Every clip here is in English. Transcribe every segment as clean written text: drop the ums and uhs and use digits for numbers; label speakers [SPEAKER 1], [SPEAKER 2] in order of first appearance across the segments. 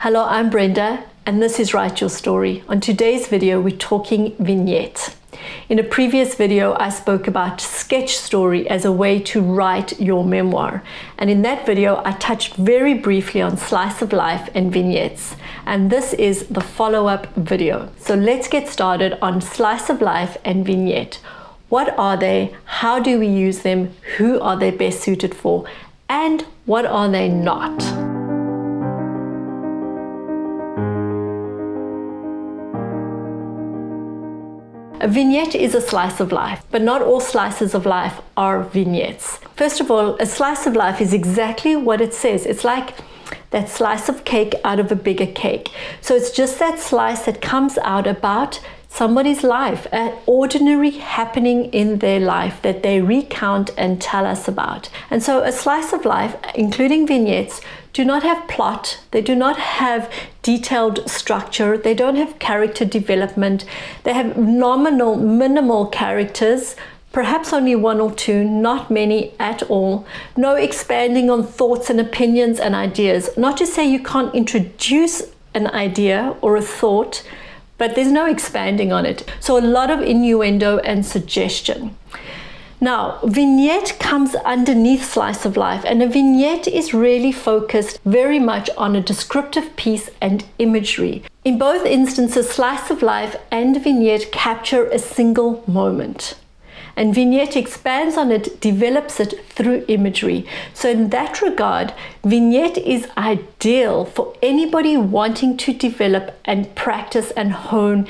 [SPEAKER 1] Hello, I'm Brenda, and this is Write Your Story. On today's video, we're talking vignette. In a previous video, I spoke about sketch story as a way to write your memoir. And in that video, I touched very briefly on slice of life and vignettes. And this is the follow-up video. So let's get started on slice of life and vignette. What are they? How do we use them? Who are they best suited for? And what are they not? A vignette is a slice of life, but not all slices of life are vignettes. First of all, a slice of life is exactly what it says. It's like that slice of cake out of a bigger cake. So it's just that slice that comes out about somebody's life, an ordinary happening in their life that they recount and tell us about. And so a slice of life, including vignettes, do not have plot, they do not have detailed structure, they don't have character development, they have minimal characters, perhaps only one or two, not many at all, no expanding on thoughts and opinions and ideas. Not to say you can't introduce an idea or a thought, but there's no expanding on it. So a lot of innuendo and suggestion. Now, vignette comes underneath slice of life, and a vignette is really focused very much on a descriptive piece and imagery. In both instances, slice of life and vignette capture a single moment. And vignette expands on it, develops it through imagery. So in that regard, vignette is ideal for anybody wanting to develop and practice and hone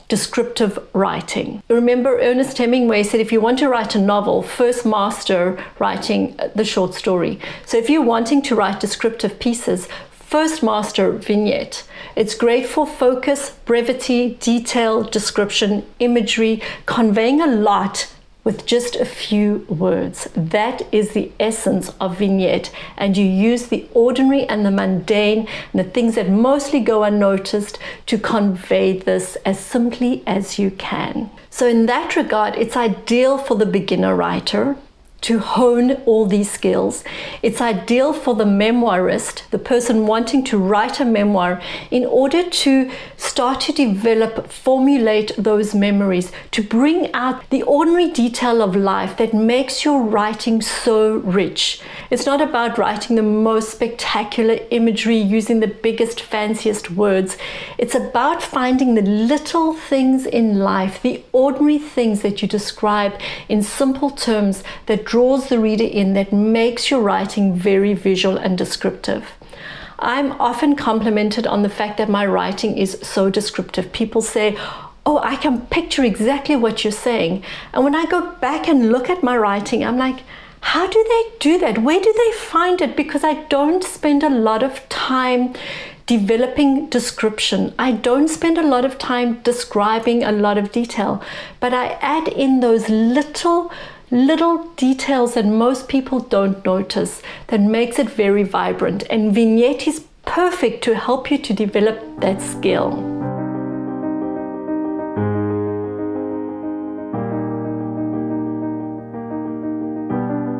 [SPEAKER 1] descriptive writing. Remember, Ernest Hemingway said if you want to write a novel, first master writing the short story. So if you're wanting to write descriptive pieces, first master vignette. It's great for focus, brevity, detail, description, imagery, conveying a lot with just a few words. That is the essence of vignette, and you use the ordinary and the mundane and the things that mostly go unnoticed to convey this as simply as you can. So in that regard, it's ideal for the beginner writer to hone all these skills. It's ideal for the memoirist, the person wanting to write a memoir, in order to start to develop, formulate those memories, to bring out the ordinary detail of life that makes your writing so rich. It's not about writing the most spectacular imagery, using the biggest, fanciest words. It's about finding the little things in life, the ordinary things that you describe in simple terms that draws the reader in, that makes your writing very visual and descriptive. I'm often complimented on the fact that my writing is so descriptive. People say, oh, I can picture exactly what you're saying. And when I go back and look at my writing, I'm like, how do they do that? Where do they find it? Because I don't spend a lot of time developing description. I don't spend a lot of time describing a lot of detail, but I add in those little details that most people don't notice that makes it very vibrant. And vignette is perfect to help you to develop that skill.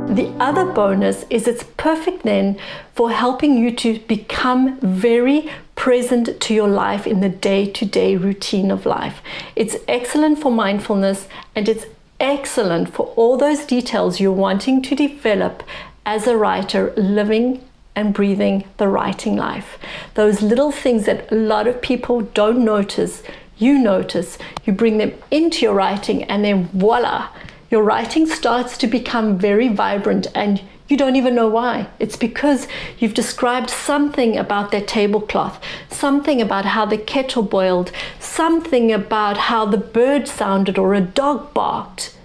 [SPEAKER 1] The other bonus is it's perfect then for helping you to become very present to your life in the day-to-day routine of life. It's excellent for mindfulness, and it's excellent for all those details you're wanting to develop as a writer, living and breathing the writing life. Those little things that a lot of people don't notice, you notice, you bring them into your writing, and then voila, your writing starts to become very vibrant, and you don't even know why. It's because you've described something about that tablecloth, something about how the kettle boiled, something about how the bird sounded or a dog barked.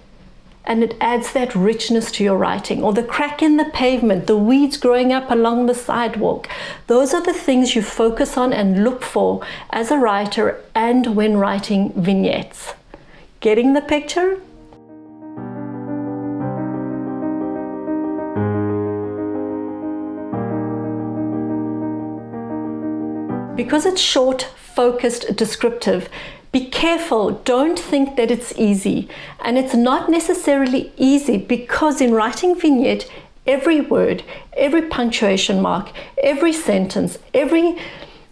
[SPEAKER 1] And it adds that richness to your writing. Or the crack in the pavement, the weeds growing up along the sidewalk. Those are the things you focus on and look for as a writer and when writing vignettes. Getting the picture? Because it's short, focused, descriptive, be careful. Don't think that it's easy. And it's not necessarily easy, because in writing vignette, every word, every punctuation mark, every sentence, every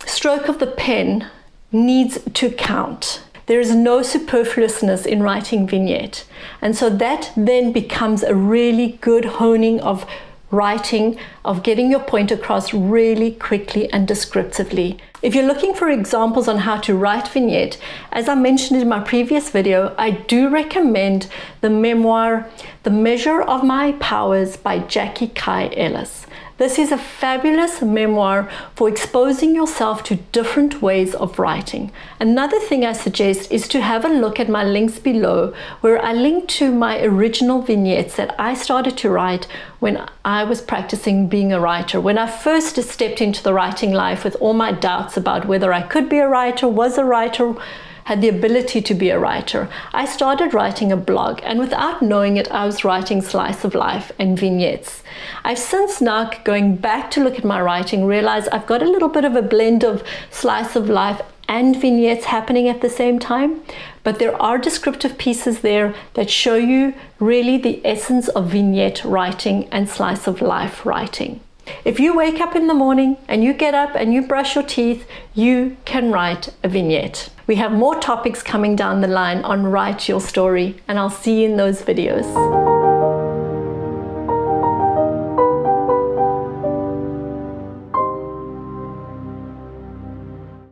[SPEAKER 1] stroke of the pen needs to count. There is no superfluousness in writing vignette. And so that then becomes a really good honing of writing, of getting your point across really quickly and descriptively. If you're looking for examples on how to write vignette, as I mentioned in my previous video, I do recommend the memoir, The Measure of My Powers by Jackie Kai Ellis. This is a fabulous memoir for exposing yourself to different ways of writing. Another thing I suggest is to have a look at my links below, where I link to my original vignettes that I started to write when I was practicing being a writer. When I first stepped into the writing life with all my doubts about whether I could be a writer, was a writer, had the ability to be a writer, I started writing a blog, and without knowing it, I was writing slice of life and vignettes. I've since now, going back to look at my writing, realized I've got a little bit of a blend of slice of life and vignettes happening at the same time, but there are descriptive pieces there that show you really the essence of vignette writing and slice of life writing. If you wake up in the morning and you get up and you brush your teeth, you can write a vignette. We have more topics coming down the line on Write Your Story, and I'll see you in those videos.